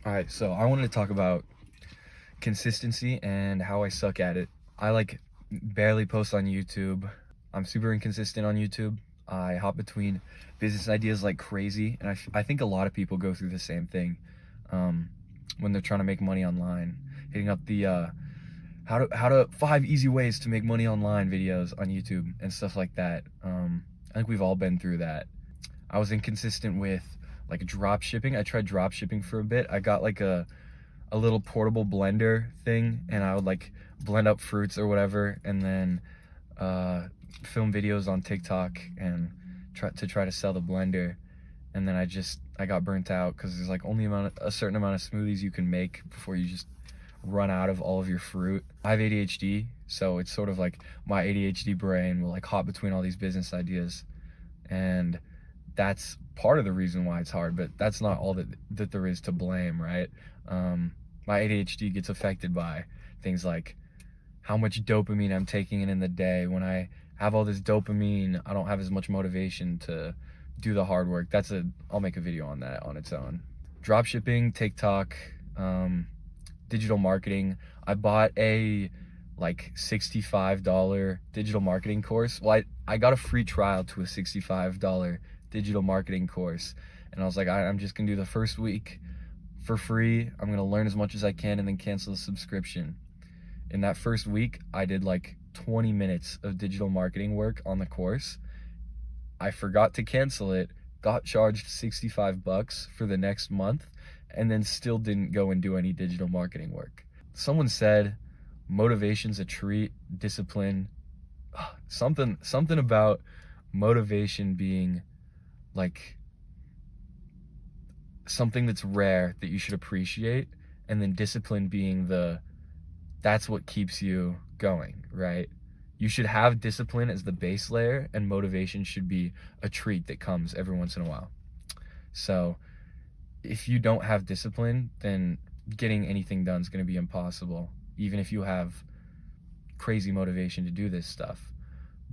All right, so I wanted to talk about consistency and how I suck at it. I like barely post on YouTube. I'm super inconsistent on YouTube. I hop between business ideas like crazy, and I think a lot of people go through the same thing um, when they're trying to make money online. Hitting up the how to 5 easy ways to make money online videos on YouTube and stuff like that. I think we've all been through that. I was inconsistent with like drop shipping. I tried drop shipping for a bit. I got like a little portable blender thing, and I would like blend up fruits or whatever, and then film videos on TikTok and try to sell the blender. And then I got burnt out because there's like only a certain amount of smoothies you can make before you just run out of all of your fruit. I have ADHD, so it's sort of like my ADHD brain will like hop between all these business ideas, and that's part of the reason why it's hard, but that's not all that there is to blame, right? My ADHD gets affected by things like how much dopamine I'm taking in the day. When I have all this dopamine, I don't have as much motivation to do the hard work. I'll make a video on that on its own. Dropshipping, TikTok, digital marketing. I bought a like $65 digital marketing course. Well, I got a free trial to a $65 digital marketing course, and I was like, I'm just gonna do the first week for free. I'm gonna learn as much as I can and then cancel the subscription. In that first week, I did like 20 minutes of digital marketing work on the course. I forgot to cancel it, got charged 65 bucks for the next month, and then still didn't go and do any digital marketing work. Someone said motivation's a treat, discipline, something about motivation being like something that's rare that you should appreciate, and then discipline being that's what keeps you going, right? You should have discipline as the base layer, and motivation should be a treat that comes every once in a while. So if you don't have discipline, then getting anything done is going to be impossible, even if you have crazy motivation to do this stuff.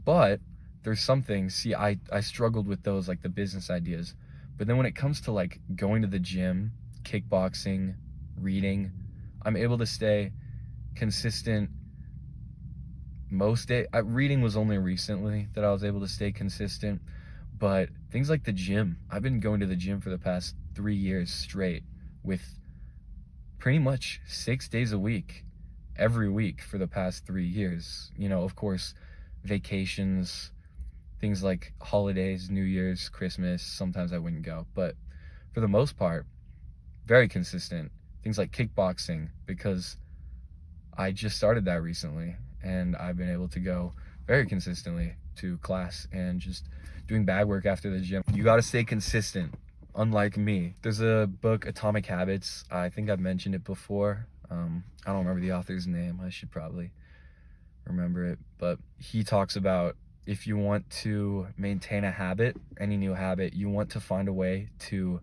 But there's some things, see, I struggled with those, like the business ideas. But then when it comes to like going to the gym, kickboxing, reading, I'm able to stay consistent most day. Reading was only recently that I was able to stay consistent, but things like the gym, I've been going to the gym for the past 3 years straight, with pretty much 6 days a week, every week for the past 3 years. You know, of course, vacations, things like holidays, New Year's, Christmas, sometimes I wouldn't go, but for the most part, very consistent. Things like kickboxing, because I just started that recently, and I've been able to go very consistently to class and just doing bag work after the gym. You got to stay consistent, unlike me. There's a book, Atomic Habits. I think I've mentioned it before. I don't remember the author's name. I should probably remember it. But he talks about, if you want to maintain a habit, any new habit, you want to find a way to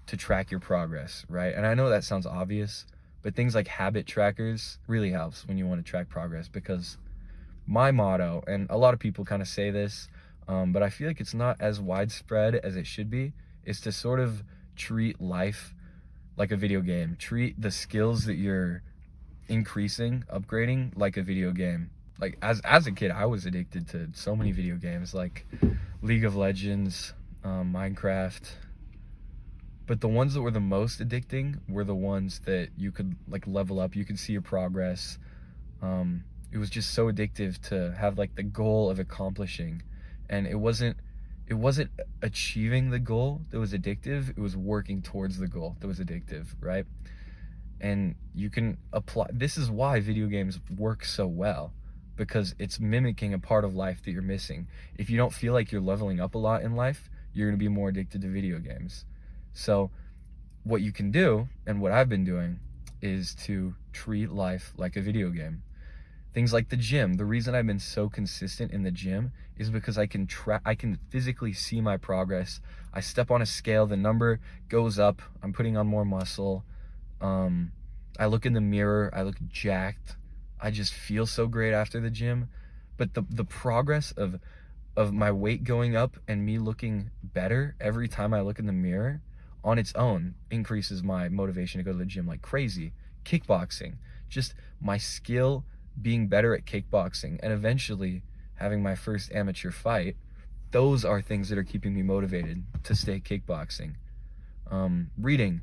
track your progress, right? And I know that sounds obvious, but things like habit trackers really helps when you want to track progress, because my motto, and a lot of people kind of say this, but I feel like it's not as widespread as it should be, is to sort of treat life like a video game. Treat the skills that you're increasing, upgrading, like a video game. Like as a kid, I was addicted to so many video games, like League of Legends, Minecraft. But the ones that were the most addicting were the ones that you could like level up. You could see your progress. It was just so addictive to have like the goal of accomplishing, and it wasn't achieving the goal that was addictive. It was working towards the goal that was addictive, right? And you can apply. This is why video games work so well, because it's mimicking a part of life that you're missing. If you don't feel like you're leveling up a lot in life, you're gonna be more addicted to video games. So what you can do, and what I've been doing, is to treat life like a video game. Things like the gym. The reason I've been so consistent in the gym is because I can physically see my progress. I step on a scale, the number goes up, I'm putting on more muscle. I look in the mirror, I look jacked. I just feel so great after the gym. But the progress of my weight going up and me looking better every time I look in the mirror on its own increases my motivation to go to the gym like crazy. Kickboxing, just my skill being better at kickboxing and eventually having my first amateur fight, those are things that are keeping me motivated to stay kickboxing. Reading,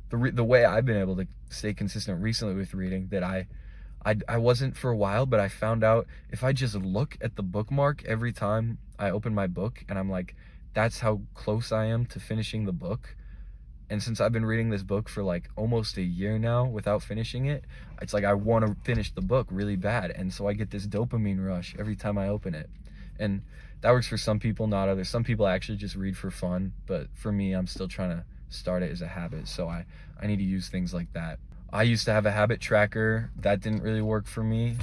the way I've been able to stay consistent recently with reading, that I wasn't for a while, but I found out if I just look at the bookmark every time I open my book and I'm like, that's how close I am to finishing the book. And since I've been reading this book for like almost a year now without finishing it, it's like I want to finish the book really bad. And so I get this dopamine rush every time I open it. And that works for some people, not others. Some people actually just read for fun, but for me, I'm still trying to start it as a habit. So I need to use things like that. I used to have a habit tracker. That didn't really work for me.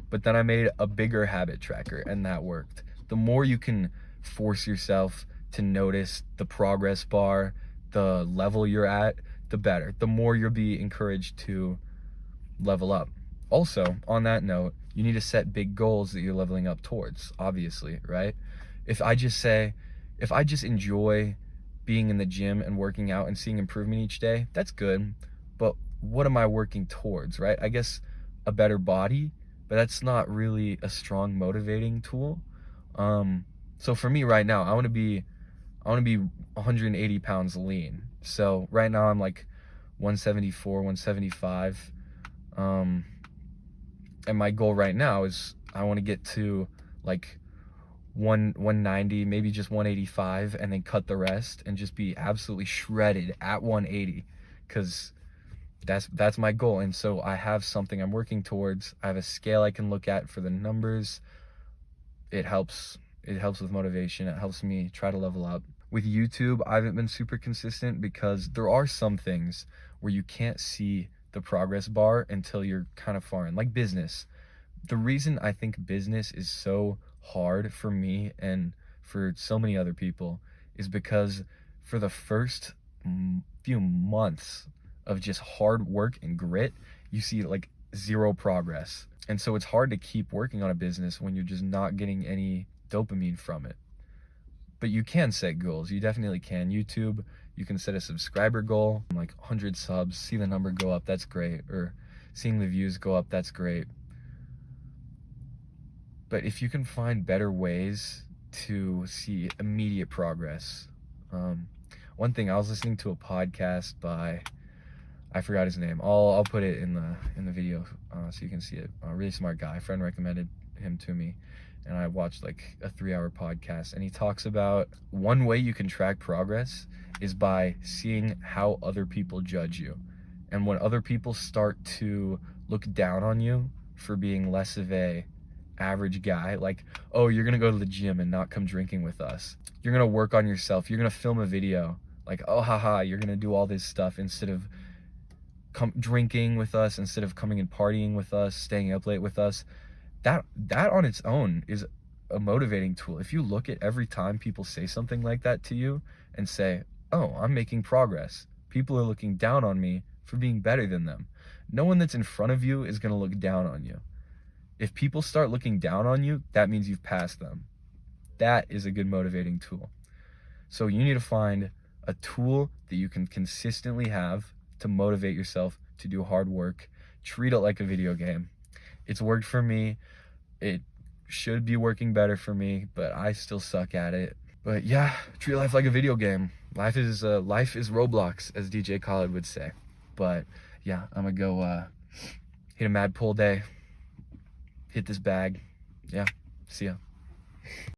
But then I made a bigger habit tracker and that worked. The more you can force yourself to notice the progress bar, the level you're at, the better. The more you'll be encouraged to level up. Also, on that note, you need to set big goals that you're leveling up towards, obviously, right? If I just enjoy being in the gym and working out and seeing improvement each day, that's good. But what am I working towards, right? I guess a better body, but that's not really a strong motivating tool. So for me right now, I want to be 180 pounds lean. So right now I'm like 174, 175. And my goal right now is I want to get to like 190, maybe just 185, and then cut the rest and just be absolutely shredded at 180, because that's my goal. And so I have something I'm working towards. I have a scale I can look at for the numbers. It helps with motivation. It helps me try to level up. With YouTube, I haven't been super consistent because there are some things where you can't see the progress bar until you're kind of far in, like business. The reason I think business is so hard for me and for so many other people is because for the first few months of just hard work and grit, you see like zero progress. And so it's hard to keep working on a business when you're just not getting any dopamine from it. But you can set goals. You definitely can. YouTube, you can set a subscriber goal, like 100 subs, see the number go up, that's great. Or seeing the views go up, that's great. But if you can find better ways to see immediate progress. One thing, I was listening to a podcast by, I forgot his name. I'll put it in the video so you can see it. A really smart guy. A friend recommended him to me, and I watched like a 3-hour podcast, and he talks about one way you can track progress is by seeing how other people judge you. And when other people start to look down on you for being less of a average guy, like, oh, you're gonna go to the gym and not come drinking with us, you're gonna work on yourself, you're gonna film a video, like, oh haha, you're gonna do all this stuff instead of drinking with us, instead of coming and partying with us, staying up late with us, that on its own is a motivating tool. If you look at every time people say something like that to you and say, oh, I'm making progress, people are looking down on me for being better than them. No one that's in front of you is gonna look down on you. If people start looking down on you, that means you've passed them. That is a good motivating tool. So you need to find a tool that you can consistently have to motivate yourself to do hard work. Treat it like a video game. It's worked for me. It should be working better for me, but I still suck at it. But yeah, treat life like a video game. Life is Roblox, as DJ Khaled would say. But yeah, I'm gonna go hit a mad pull day. Hit this bag. Yeah, see ya.